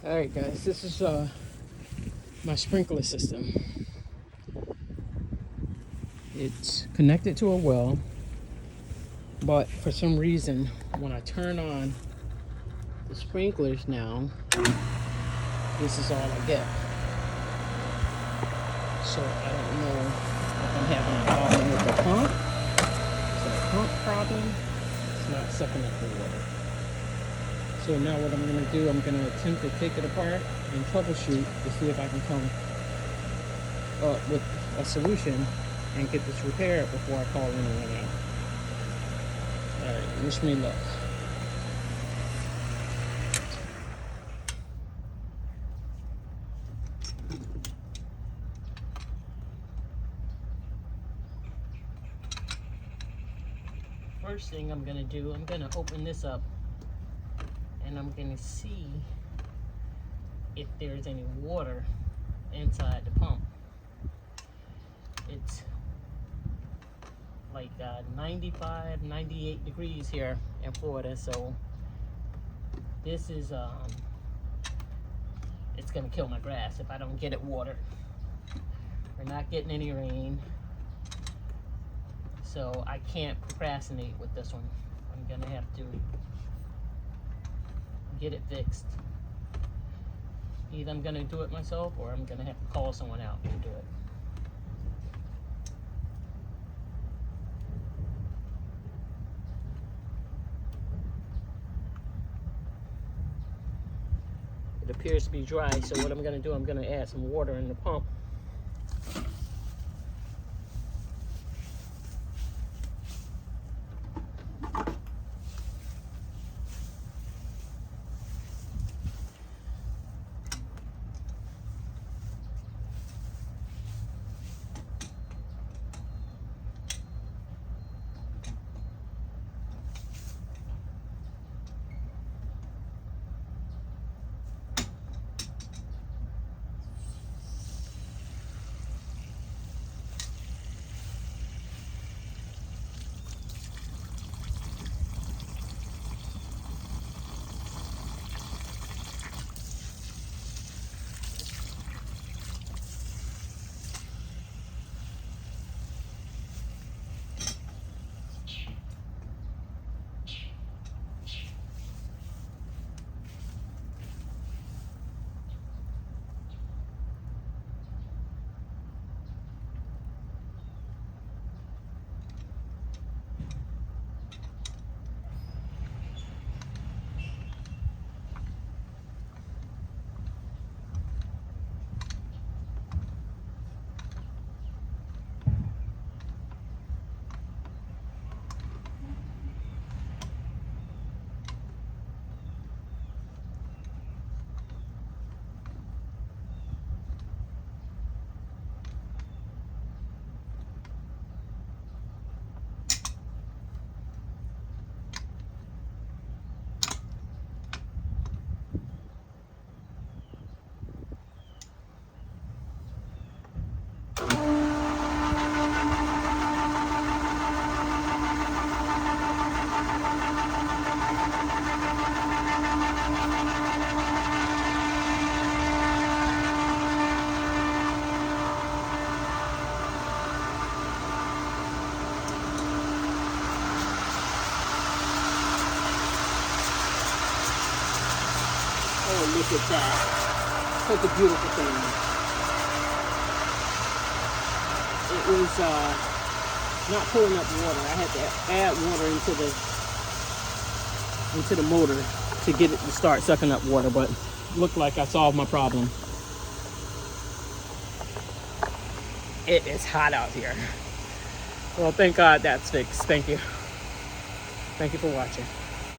Alright guys, this is my sprinkler system. It's connected to a well, but for some reason when I turn on the sprinklers now, this is all I get. So I don't know if I'm having a problem with the pump. Is it a pump problem? It's not sucking up the water. So now what I'm going to do, I'm going to attempt to take it apart and troubleshoot to see if I can come up with a solution and get this repaired before I call anyone out. Alright, wish me luck. First thing I'm going to do, I'm going to open this up and I'm going to see if there's any water inside the pump. It's like 95, 98 degrees here in Florida, so this is it's gonna kill my grass if I don't get it watered. We're not getting any rain, so I can't procrastinate with this one. I'm gonna have to get it fixed. Either I'm gonna do it myself or I'm gonna have to call someone out to do it. It appears to be dry, so what I'm going to do, I'm going to add some water in the pump. Oh, look at that. Such a beautiful thing. It was not pulling up water. I had to add water into the motor to get it to start sucking up water, but looked like I solved my problem. It is hot out here. Well, thank God that's fixed. Thank you. Thank you for watching.